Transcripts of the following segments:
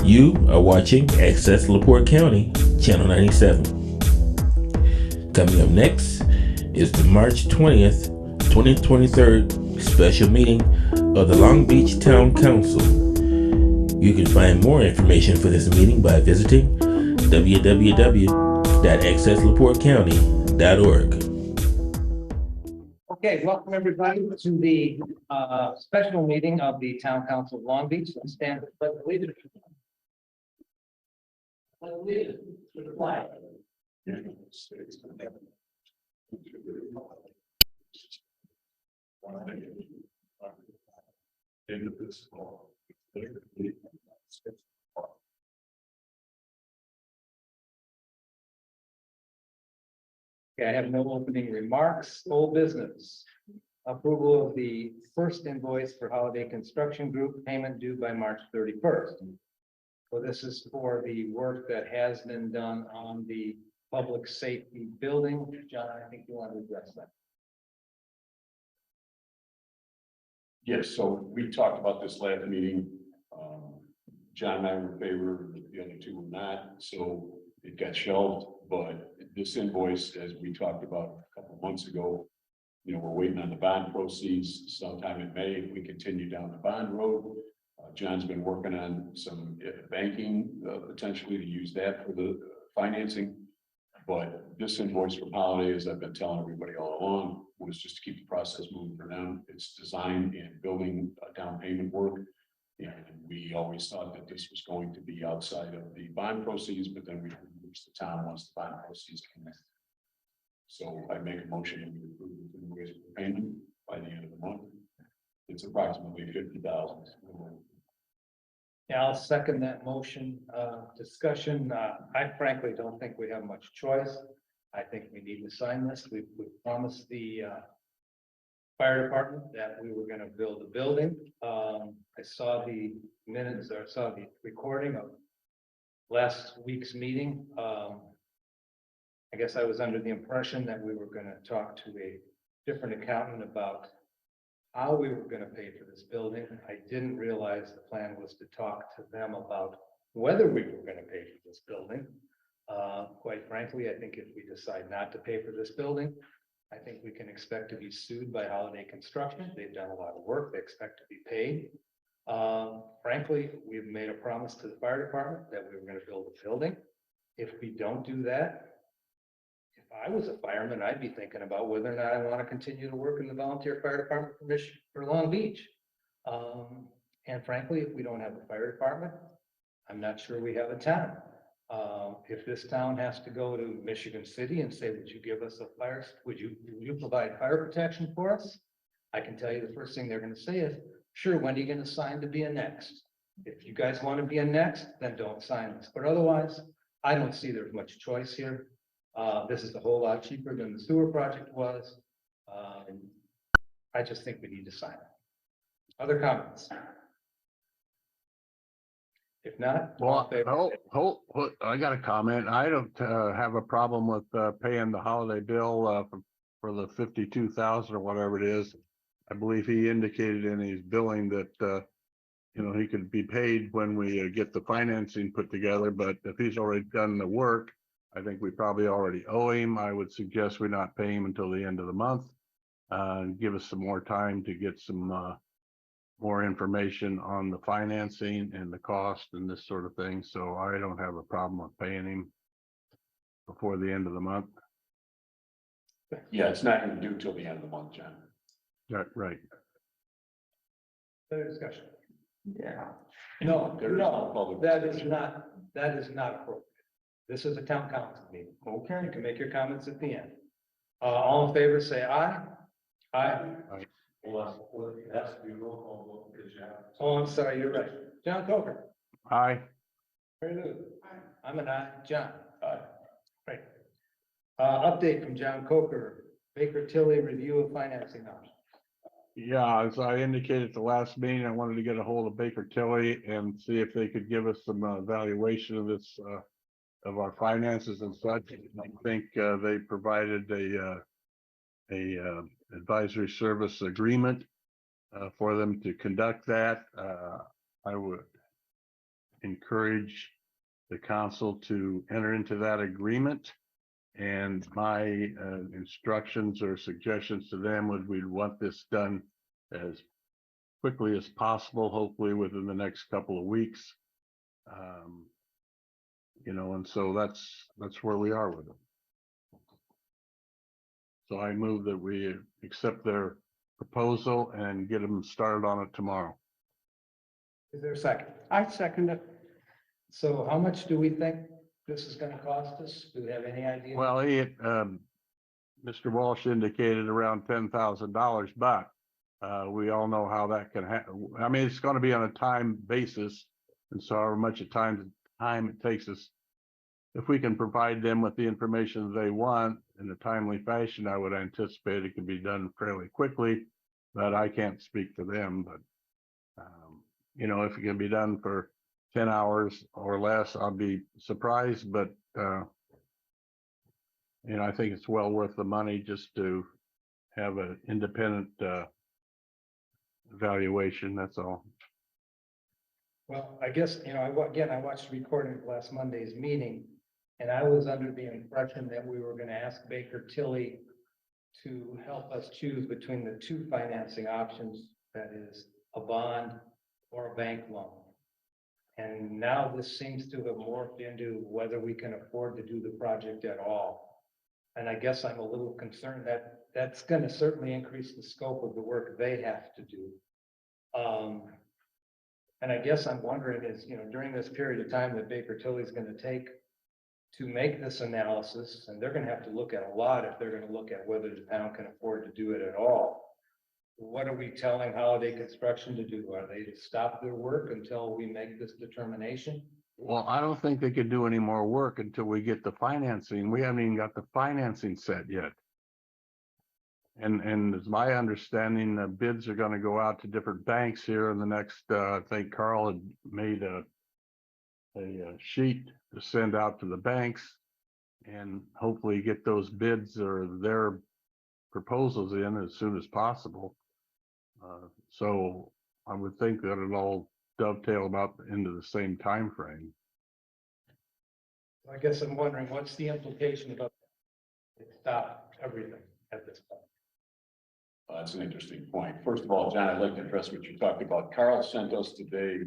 You are watching Access LaPorte County, Channel 97. Coming up next is the March 20th, 2023 special meeting of the Long Beach Town Council. You can find more information for this meeting by visiting www.accesslaportecounty.org. Okay, welcome everybody to the special meeting of the Town Council of Long Beach. Let's stand for the pledge of allegiance. Pledge of allegiance to the flag. Okay, I have no opening remarks. Old business. Approval of the first invoice for Holiday Construction Group, payment due by March 31st. So this is for the work that has been done on the public safety building. John, I think you want to address that. Yes, so we talked about this last meeting. John and I were in favor, the other two were not, so it got shelved, but this invoice, as we talked about a couple of months ago, you know, we're waiting on the bond proceeds sometime in May. If we continue down the bond road. John's been working on some banking, potentially to use that for the financing. But this invoice from Holiday, as I've been telling everybody all along, was just to keep the process moving for them. It's design and building down payment work. And we always thought that this was going to be outside of the bond proceeds, but then we reached the town once the bond proceeds came in. So I make a motion that we approve the invoice for payment by the end of the month. It's approximately 50,000. Yeah, I'll second that motion. Discussion. I frankly don't think we have much choice. I think we need to sign this. We promised the fire department that we were going to build a building. I saw the minutes or saw the recording of last week's meeting. I guess I was under the impression that we were going to talk to a different accountant about how we were going to pay for this building. I didn't realize the plan was to talk to them about whether we were going to pay for this building. Quite frankly, I think if we decide not to pay for this building, I think we can expect to be sued by Holiday Construction. They've done a lot of work. They expect to be paid. Frankly, we've made a promise to the fire department that we were going to build a building. If we don't do that, if I was a fireman, I'd be thinking about whether or not I want to continue to work in the volunteer fire department for Long Beach. And frankly, if we don't have a fire department, I'm not sure we have a town. If this town has to go to Michigan City and say, would you give us a fire? Would you provide fire protection for us? I can tell you the first thing they're going to say is, sure, when are you going to sign to be annexed? If you guys want to be annexed, then don't sign this. But otherwise, I don't see there's much choice here. This is a whole lot cheaper than the sewer project was. I just think we need to sign it. Other comments? If not, Well, I got a comment. I don't have a problem with paying the holiday bill for the 52,000 or whatever it is. I believe he indicated in his billing that you know, he could be paid when we get the financing put together. But if he's already done the work, I think we probably already owe him. I would suggest we not pay him until the end of the month. Give us some more time to get some more information on the financing and the cost and this sort of thing. So I don't have a problem with paying him before the end of the month. Yeah, it's not going to do till the end of the month, John. Right. Further discussion? Yeah. No, There is no public that is discussion. not appropriate. This is a town council meeting. Okay. You can make your comments at the end. All in favor, say aye. Aye. Well, it has to be roll call vote because you have. Oh, I'm sorry, you're right. John Coker. Aye. Very good. I'm an aye. John. Aye. Right. Update from John Coker, Baker Tilly review of financing options. Yeah, as I indicated at the last meeting, I wanted to get a hold of Baker Tilly and see if they could give us some evaluation of this of our finances and such. I think they provided a advisory service agreement for them to conduct that. I would encourage the council to enter into that agreement. And my instructions or suggestions to them would, we'd want this done as quickly as possible, hopefully within the next couple of weeks. You know, and so that's where we are with it. So I move that we accept their proposal and get them started on it tomorrow. Is there a second? I second it. So how much do we think this is gonna cost us? Do we have any idea? Well, Mr. Walsh indicated around $10,000, but we all know how that can happen. I mean, it's going to be on a time basis. And so however much time it takes us, if we can provide them with the information they want in a timely fashion, I would anticipate it can be done fairly quickly, but I can't speak to them. But, you know, if it can be done for 10 hours or less, I'll be surprised, but, you know, I think it's well worth the money just to have an independent evaluation, that's all. Well, I guess, you know, I watched the recording of last Monday's meeting, and I was under the impression that we were gonna ask Baker Tilly to help us choose between the two financing options, that is a bond or a bank loan. And now this seems to have morphed into whether we can afford to do the project at all. And I guess I'm a little concerned that that's gonna certainly increase the scope of the work they have to do. And I guess I'm wondering is, you know, during this period of time that Baker Tilly is gonna take to make this analysis, and they're gonna have to look at a lot if they're gonna look at whether the town can afford to do it at all. What are we telling Holiday Construction to do? Are they to stop their work until we make this determination? Well, I don't think they could do any more work until we get the financing. We haven't even got the financing set yet. And it's my understanding that bids are going to go out to different banks here in the next, I think Carl had made a sheet to send out to the banks and hopefully get those bids or their proposals in as soon as possible. So I would think that it'll all dovetail about into the same time frame. I guess I'm wondering, what's the implication about stop everything at this point? That's an interesting point. First of all, John, I'd like to address what you talked about. Carl sent us today,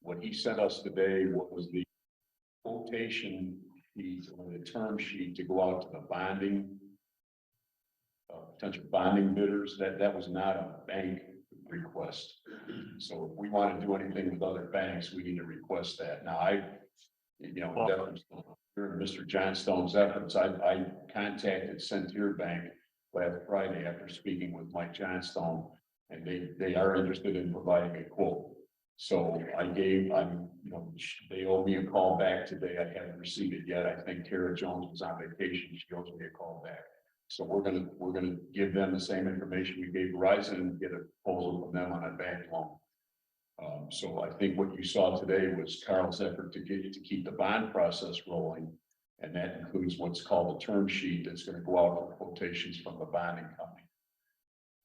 what he sent us today was the quotation sheet or the term sheet to go out to the bonding, potential bonding bidders. That was not a bank request. So if we want to do anything with other banks, we need to request that. Now, during Mr. Johnstone's efforts, I contacted Centier Bank last Friday after speaking with Mike Johnstone, and they are interested in providing a quote. So they owe me a call back today. I haven't received it yet. I think Tara Jones was on vacation. She owes me a call back. So we're gonna give them the same information we gave Verizon and get a proposal from them on a bank loan. So I think what you saw today was Carl's effort to keep the bond process rolling. And that includes what's called a term sheet that's going to go out for quotations from the bonding company.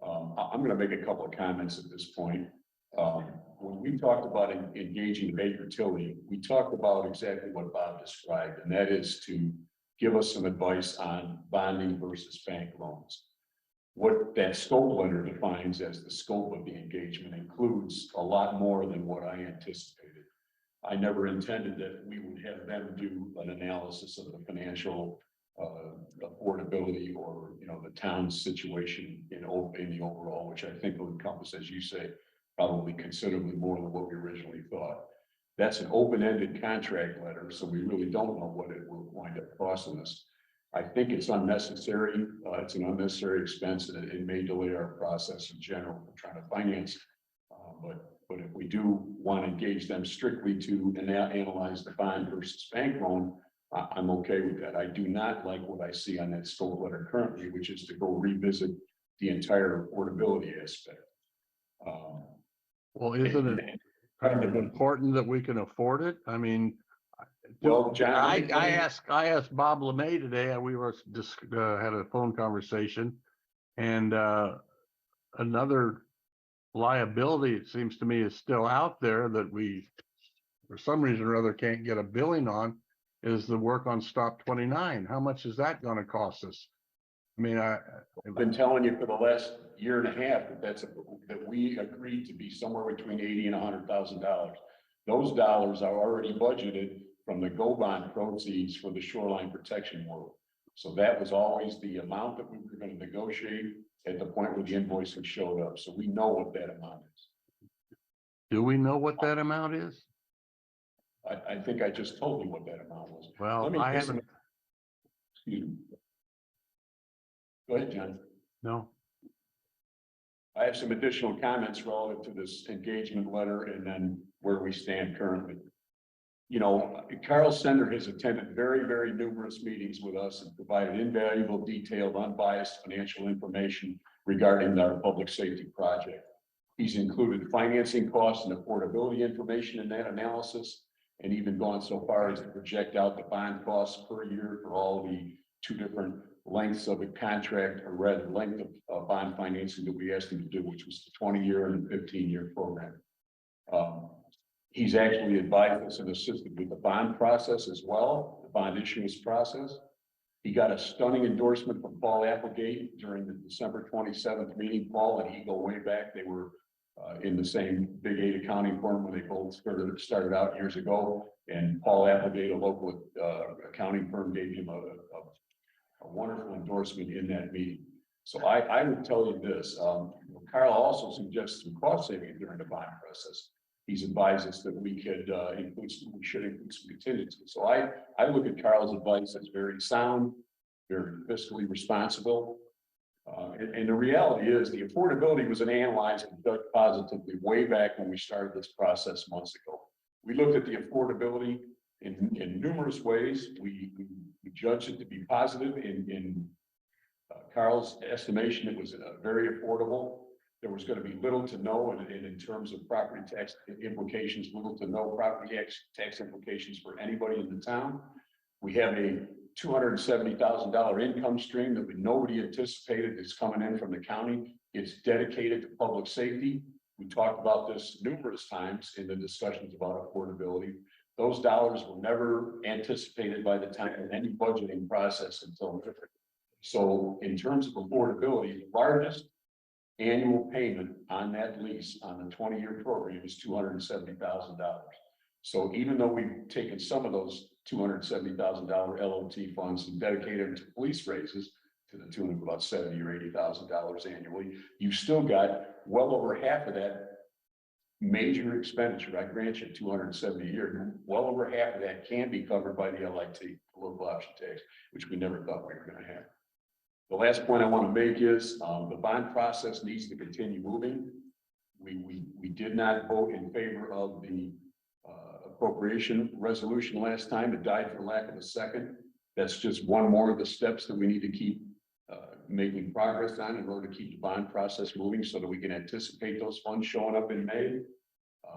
I'm going to make a couple of comments at this point. When we talked about engaging Baker Tilly, we talked about exactly what Bob described, and that is to give us some advice on bonding versus bank loans. What that scope letter defines as the scope of the engagement includes a lot more than what I anticipated. I never intended that we would have them do an analysis of the financial affordability or, the town's situation in the overall, which I think will encompass, as you say, probably considerably more than what we originally thought. That's an open-ended contract letter, so we really don't know what it will wind up costing us. I think it's unnecessary. It's an unnecessary expense, and it may delay our process in general for trying to finance. But if we do want to engage them strictly to analyze the bond versus bank loan, I'm okay with that. I do not like what I see on that scope letter currently, which is to go revisit the entire affordability aspect. Well, isn't it kind of important that we can afford it? I mean, Well, John, I asked Bob LeMay today, and we were had a phone conversation, and another liability, it seems to me, is still out there that we for some reason or other can't get a billing on is the work on stop 29. How much is that gonna cost us? I mean, I've been telling you for the last year and a half that we agreed to be somewhere between $80,000 and $100,000. Those dollars are already budgeted from the GO bond proceeds for the shoreline protection work. So that was always the amount that we were going to negotiate at the point where the invoicing showed up. So we know what that amount is. do we know what that amount is? I think I just told you what that amount was. Well, Let me I get some- haven't, Excuse me. Go ahead, John. no. I have some additional comments relative to this engagement letter and then where we stand currently. You know, Carl Sender has attended very, very numerous meetings with us and provided invaluable, detailed, unbiased financial information regarding our public safety project. He's included financing costs and affordability information in that analysis, and even gone so far as to project out the bond costs per year for all the two different lengths of a contract, or rather length of bond financing that we asked him to do, which was the 20-year and the 15-year program. He's actually advised us and assisted with the bond process as well, the bond issuance process. He got a stunning endorsement from Paul Applegate during the December 27th meeting. Paul and he go way back. They were in the same Big 8 accounting firm when they both started out years ago. And Paul Applegate, a local accounting firm, gave him a wonderful endorsement in that meeting. So I would tell you this, Carl also suggests some cost savings during the bond process. He's advised us that we should include some contingency. So I look at Carl's advice as very sound, very fiscally responsible. And the reality is the affordability was analyzed and judged positively way back when we started this process months ago. We looked at the affordability in numerous ways. We judged it to be positive in Carl's estimation. It was very affordable. There was going to be little to no, and in terms of property tax implications, little to no property tax implications for anybody in the town. We have a $270,000 income stream that nobody anticipated is coming in from the county. It's dedicated to public safety. We talked about this numerous times in the discussions about affordability. Those dollars were never anticipated by the town in any budgeting process until. So in terms of affordability, the largest annual payment on that lease on the 20-year program is $270,000. So even though we've taken some of those $270,000 LOT funds and dedicated them to police raises to the tune of about $70,000 or $80,000 annually, you still got well over half of that major expenditure. I grant you 270 a year. Well over half of that can be covered by the LIT, the local option tax, which we never thought we were going to have. The last point I want to make is the bond process needs to continue moving. We did not vote in favor of the appropriation resolution last time. It died for lack of a second. That's just one more of the steps that we need to keep making progress on in order to keep the bond process moving so that we can anticipate those funds showing up in May.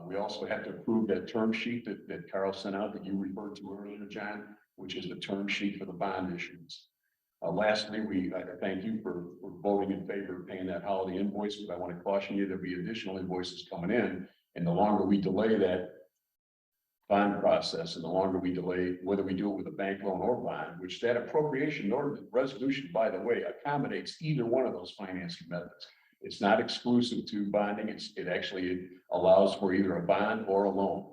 We also have to approve that term sheet that Carl sent out that you referred to earlier, John, which is the term sheet for the bond issuance. Lastly, I thank you for voting in favor of paying that holiday invoice, but I want to caution you there'll be additional invoices coming in, and the longer we delay that bond process, and the longer we delay whether we do it with a bank loan or bond, which that appropriation or resolution, by the way, accommodates either one of those financing methods. It's not exclusive to bonding. It actually allows for either a bond or a loan.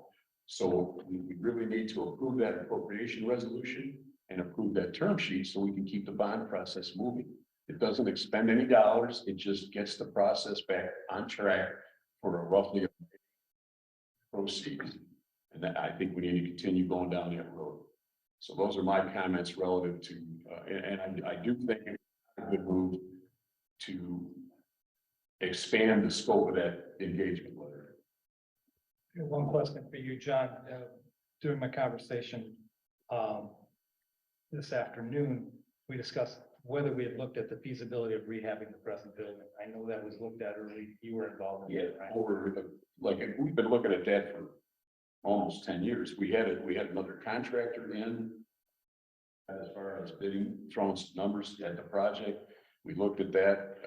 So we really need to approve that appropriation resolution and approve that term sheet so we can keep the bond process moving. It doesn't expend any dollars. It just gets the process back on track for a roughly proceeds. And that, I think we need to continue going down that road. So those are my comments relative to, and I do think it's a good move to expand the scope of that engagement letter. One question for you, John. During my conversation this afternoon, we discussed whether we had looked at the feasibility of rehabbing the present building. I know that was looked at early. You were involved in it, right? We've been looking at that for almost 10 years. We had another contractor in as far as bidding, throwing some numbers at the project. We looked at that.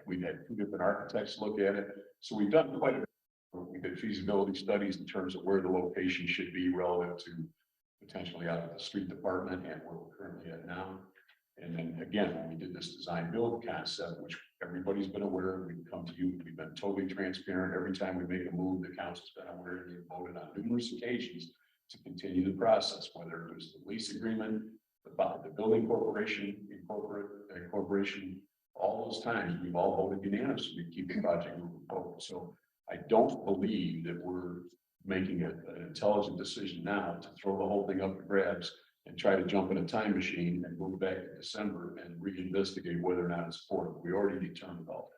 We've had two different architects look at it. So we've done quite a bit We did feasibility studies in terms of where the location should be relative to potentially out of the street department and where we're currently at now. And then again, when we did this design build concept, which everybody's been aware of, we've come to you, we've been totally transparent. Every time we make a move, the council's been aware, and they've voted on numerous occasions to continue the process, whether it was the lease agreement, the building corporation, all those times, we've all voted unanimously to keep the project moving forward. So I don't believe that we're making an intelligent decision now to throw the whole thing up for grabs and try to jump in a time machine and move back to December and reinvestigate whether or not it's affordable. We already determined all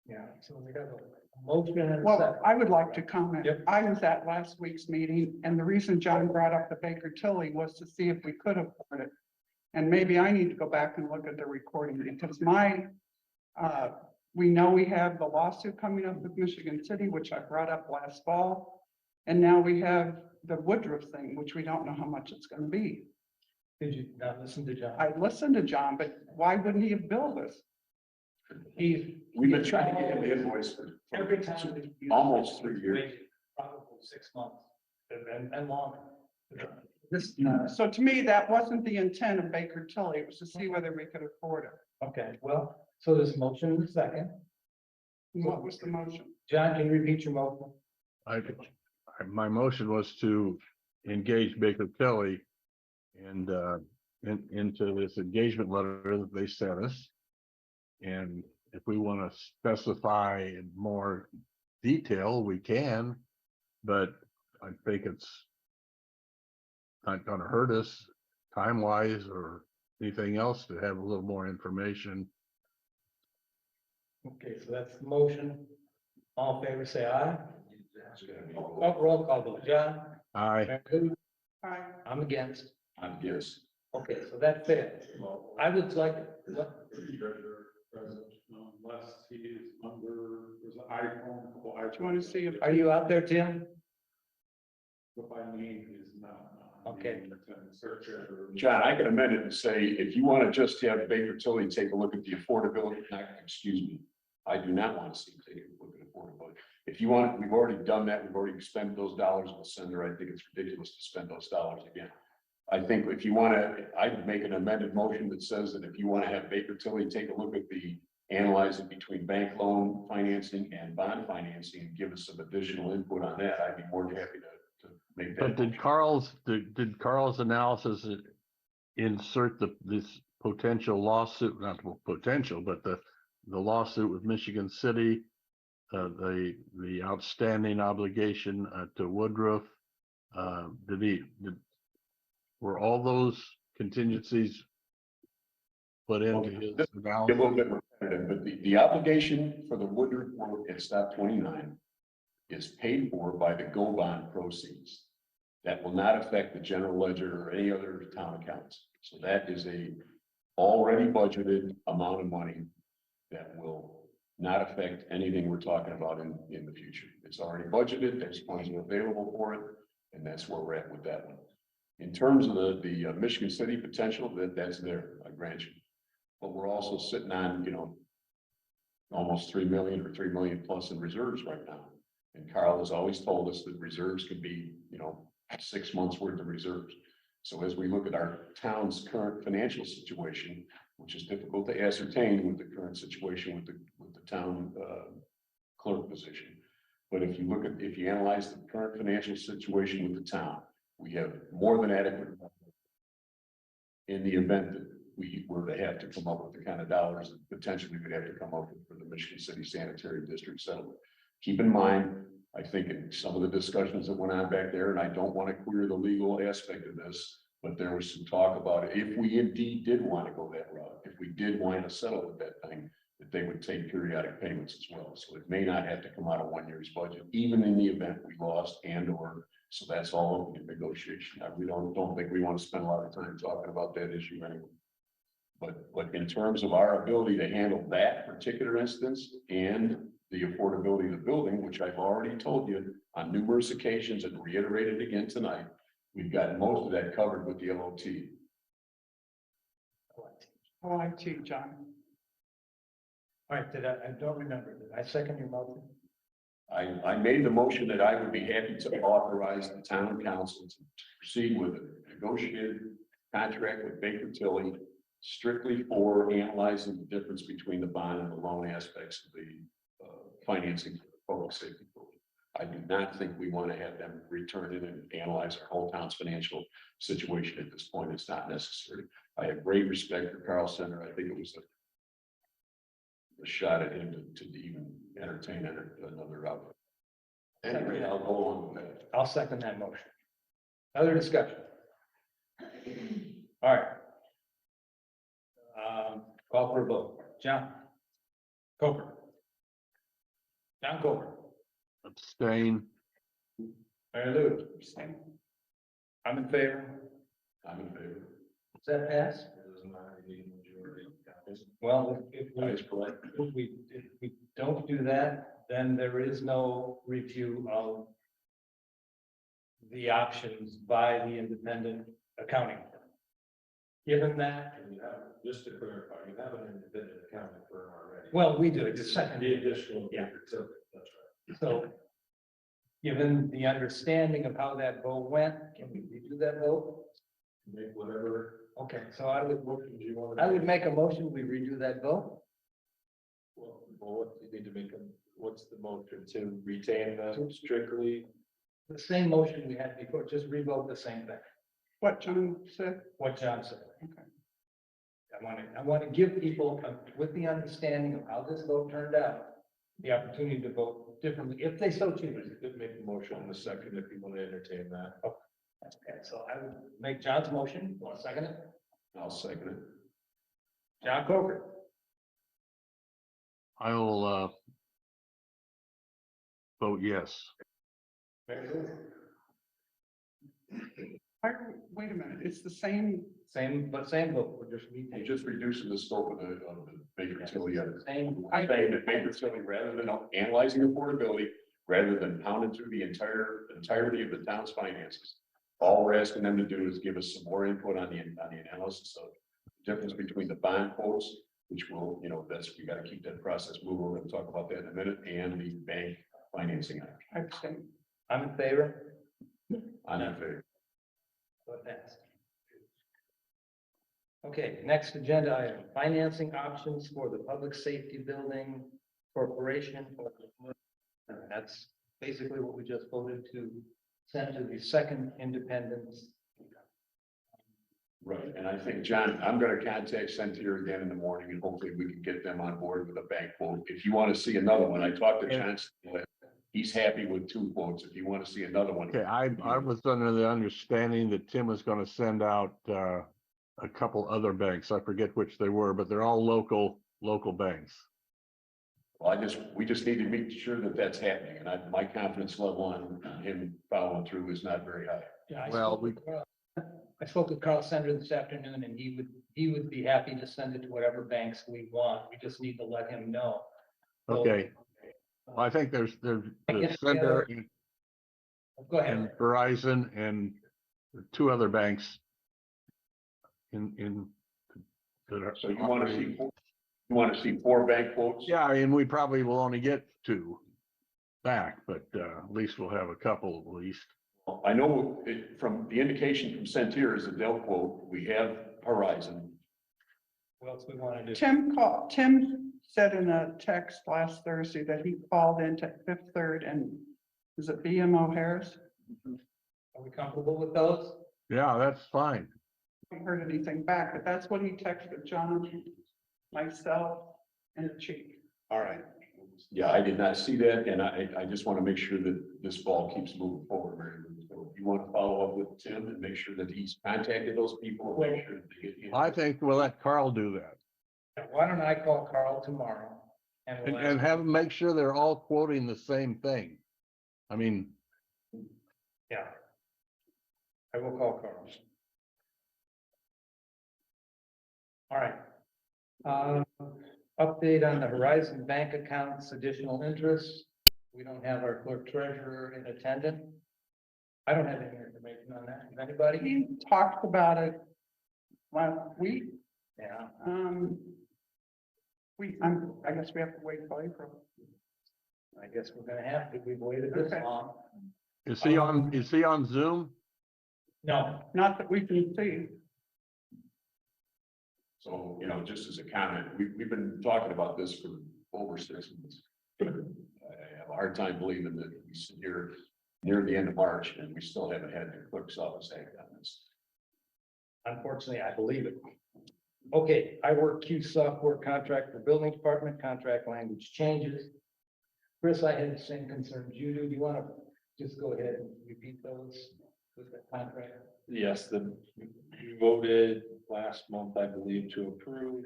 Yeah, so we got a motion and a Well, second. I would like to comment. Yep. I was at last week's meeting, and the reason John brought up the Baker Tilly was to see if we could afford it. And maybe I need to go back and look at the recording, because we know we have the lawsuit coming up with Michigan City, which I brought up last fall. And now we have the Woodruff thing, which we don't know how much it's gonna be. Did you not listen to John? I listened to John, but why wouldn't he have billed us? He's. We've been trying to get him the invoice for Every time. that you- almost 3 years. waited Probably 6 months and longer. This, So to me, that wasn't the intent of Baker Tilly. It was to see whether we could afford it. okay, well, so there's a motion and a second. And what was the motion? John, can you repeat your motion? My motion was to engage Baker Tilly and into this engagement letter that they sent us. And if we want to specify in more detail, we can, but I think it's not going to hurt us time-wise or anything else to have a little more information. Okay, so that's the motion. All in favor, say aye. Oh, roll call vote. John? Aye. Aye. I'm against. I guess. Okay, so that's it. I would like, what, Unless he is under, there's an iPhone. Do you want to see if? are you out there, Tim? If I name is not. Okay. Search it. John, I can amend it and say, if you want to just have Baker Tilly take a look at the affordability, excuse me, I do not want to see him take a look at affordability. If you want, we've already done that. We've already spent those dollars with Sender. I think it's ridiculous to spend those dollars again. I think if you want to, I'd make an amended motion that says that if you want to have Baker Tilly take a look at analyze it between bank loan financing and bond financing and give us some additional input on that, I'd be more than happy to make that. But did Carl's analysis insert this potential lawsuit, not potential, but the lawsuit with Michigan City, the outstanding obligation to Woodruff? Were all those contingencies put into his A analysis? little bit repetitive, but the obligation for the Woodruff work at stop 29 is paid for by the GO bond proceeds. That will not affect the general ledger or any other town accounts. So that is a already budgeted amount of money that will not affect anything we're talking about in the future. It's already budgeted, there's funds available for it, and that's where we're at with that one. In terms of the Michigan City potential, that's there, I grant you. But we're also sitting on, almost 3 million or 3 million plus in reserves right now. And Carl has always told us that reserves could be, 6 months worth of reserves. So as we look at our town's current financial situation, which is difficult to ascertain with the current situation with the town clerk position. But if you analyze the current financial situation with the town, we have more than adequate in the event that we were to have to come up with the kind of dollars that potentially we'd have to come up with for the Michigan City Sanitary District settlement. Keep in mind, I think in some of the discussions that went on back there, and I don't want to queer the legal aspect of this, but there was some talk about if we indeed did want to go that route, if we did want to settle with that thing, that they would take periodic payments as well. So it may not have to come out of 1 year's budget, even in the event we lost or. So that's all open to negotiation. We don't think we want to spend a lot of time talking about that issue anyway. But in terms of our ability to handle that particular instance and the affordability of the building, which I've already told you on numerous occasions and reiterated again tonight, we've got most of that covered with the LOT. OIT, John. All right, I don't remember. Did I second your motion? I made the motion that I would be happy to authorize the town council to proceed with a negotiated contract with Baker Tilly strictly for analyzing the difference between the bond and the loan aspects of the financing for the public safety building. I do not think we want to have them return it and analyze our whole town's financial situation at this point. It's not necessary. I have great respect for Carl Center. I think it was a shot at him to even entertain another outfit. Anyway, I'll go on with that. I'll second that motion. Other discussion? All right. Call for a vote. John? Coker? John Coker? Abstain. Mary Lou? I'm in favor. I'm in favor. Does that pass? It doesn't matter, you need a majority. Well, if That is correct. if we don't do that, then there is no review of the options by the independent accounting firm. Given that, And you have, just to clarify, you have an independent accounting firm already. well, we do, it's a second. The additional. Yeah. Baker Tilly, that's right. So, given the understanding of how that vote went, can we redo that vote? Make whatever Okay, so I would motions you want. make a motion, we redo that vote. Well, what you need to make them, what's the motion to retain them strictly? The same motion we had before, just revote the same thing, What John said, what John said. okay. I want to give people, with the understanding of how this vote turned out, the opportunity to vote differently, if they so choose. You could make a motion in a second if you want to entertain that. Okay, so I would make John's motion, want to second it? I'll second it. John Coker. I'll vote yes. Wait a minute, it's the same, Same vote, we're just We're retaining. just reducing the scope of the Baker Tilly. Same, I'm saying that Baker Tilly, rather than analyzing affordability, rather than pounding through the entirety of the town's finances, all we're asking them to do is give us some more input on the analysis of the difference between the bond quotes, which will, that's, we got to keep that process moving. We're going to talk about that in a minute, and the bank financing. I abstain. I'm in favor. I'm in favor. So it passed. Okay, next agenda item, financing options for the Public Safety Building Corporation. That's basically what we just voted to send to the second independence. Right, and I think, John, I'm gonna contact Centier again in the morning, and hopefully we can get them on board with a bank quote. If you want to see another one, I talked to John, he's happy with 2 quotes. If you want to see another one. Okay, I was under the understanding that Tim was gonna send out a couple other banks. I forget which they were, but they're all local banks. Well, we just need to make sure that that's happening, and my confidence level on him following through is not very high. Yeah, Well, I spoke with Carl Sender this afternoon, and he would be happy to send it to whatever banks we want. We just need to let him know. So, Okay, well, I think there's Center Go and ahead. Verizon and 2 other banks in that are. So you want to see 4 bank quotes? Yeah, and we probably will only get 2 back, but at least we'll have a couple at least. I know from the indication from Centier is a Dell quote. We have Horizon. What else we want to do? Tim said in a text last Thursday that he called into Fifth Third and is it BMO Harris? Are we comfortable with those? Yeah, that's fine. Haven't heard anything back, but that's what he texted John, myself, and the chief. All right. Yeah, I did not see that, and I just want to make sure that this ball keeps moving forward, Mary Lou. So you want to follow up with Tim and make sure that he's contacted those people and make sure that they get. I think we'll let Carl do that Why don't I call Carl tomorrow? And we'll and ask have him make sure they're all quoting the same thing. I mean, Yeah. I will call Carl. All right. Update on the Horizon Bank accounts, additional interest. We don't have our clerk treasurer in attendance. I don't have any information on that. Does anybody? He talked about it last week. Yeah. I guess we have to wait till April. I guess we're gonna have to, we've waited this Okay. long. Is he on Zoom? No, Not that we can see. So, you know, just as a comment, we've been talking about this for over 6 months. I have a hard time believing that we sit here near the end of March and we still haven't had the clerk's office act on this. unfortunately, I believe it. Okay, I work Q software contract for building department, contract language changes. Chris, I had the same concerns you do. Do you want to just go ahead and repeat those with the contract? Yes, you voted last month, I believe, to approve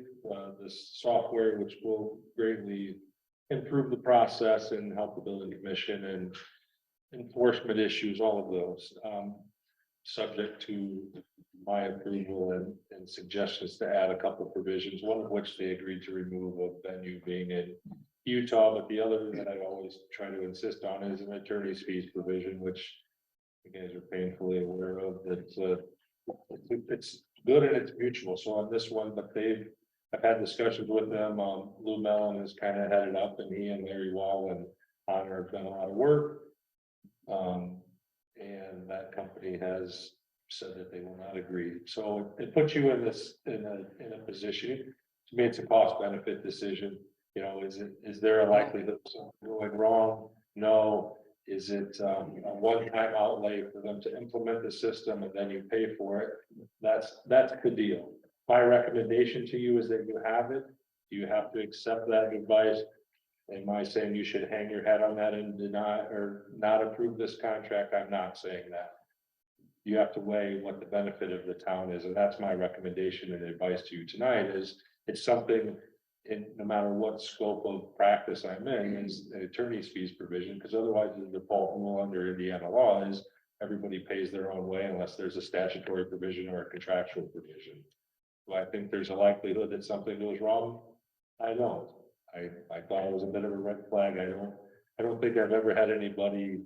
this software, which will greatly improve the process and help the building commission and enforcement issues, all of those. Subject to my approval and suggestions to add a couple provisions, one of which they agreed to remove of venue being in Utah, but the other that I always try to insist on is an attorney's fees provision, which you guys are painfully aware of, that it's good and it's mutual. So on this one, but I've had discussions with them. Lou Mellon has kind of headed up, and he and Larry Wall and Honor have done a lot of work. And that company has said that they will not agree. So it puts you in this, in a position. To me, it's a cost benefit decision. You know, is there a likelihood of something going wrong? No. Is it a one-time outlay for them to implement the system and then you pay for it? That's the deal. My recommendation to you is that you have it. You have to accept that advice. Am I saying you should hang your head on that and deny or not approve this contract? I'm not saying that. You have to weigh what the benefit of the town is, and that's my recommendation and advice to you tonight is it's something in no matter what scope of practice I'm in is an attorney's fees provision, because otherwise the default rule under Indiana law is everybody pays their own way unless there's a statutory provision or a contractual provision. Do I think there's a likelihood that something goes wrong? I don't. I thought it was a bit of a red flag. I don't think I've ever had anybody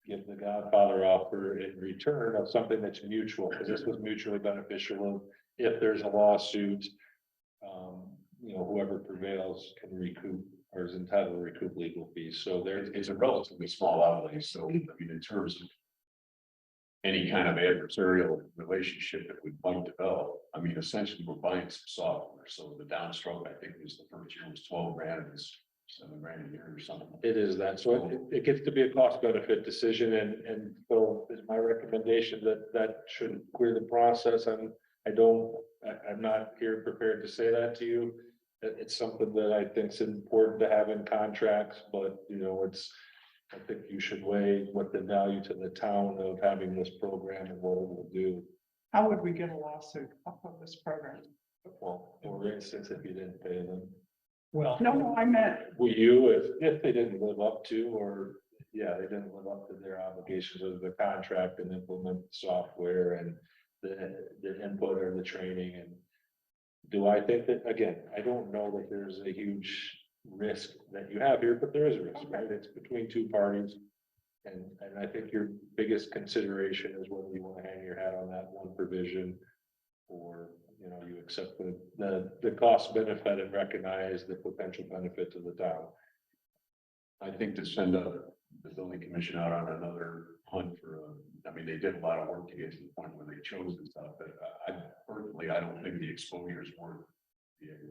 give the Godfather offer in return of something that's mutual, because this was mutually beneficial. If there's a lawsuit, you know, whoever prevails can recoup or is entitled to recoup legal fees. So there, It's a relatively small outlay, so I mean, in terms of any kind of adversarial relationship that we might develop, I mean, essentially, we're buying some software, so the downstroke, I think, was the first year was 12 grand, and it's 7 grand a year or something. it is that. So it gets to be a cost benefit decision, and so is my recommendation that should clear the process. I'm not here prepared to say that to you. It's something that I think is important to have in contracts, but you know, I think you should weigh what the value to the town of having this program and what it will do. How would we get a lawsuit off of this program? Well, for instance, if you didn't pay them, well. No, I meant, will you, if they didn't live up to, or yeah, they didn't live up to their obligations of the contract and implement software and the input or the training. And do I think that, again, I don't know that there's a huge risk that you have here, but there is a risk, right? It's between two parties. And I think your biggest consideration is whether you want to hang your hat on that one provision, or, you know, you accept the cost benefit and recognize the potential benefit to the town. I think to send the building commission out on another hunt for, I mean, they did a lot of work to get to the point where they chose this stuff, but I personally, I don't think the exposure is worth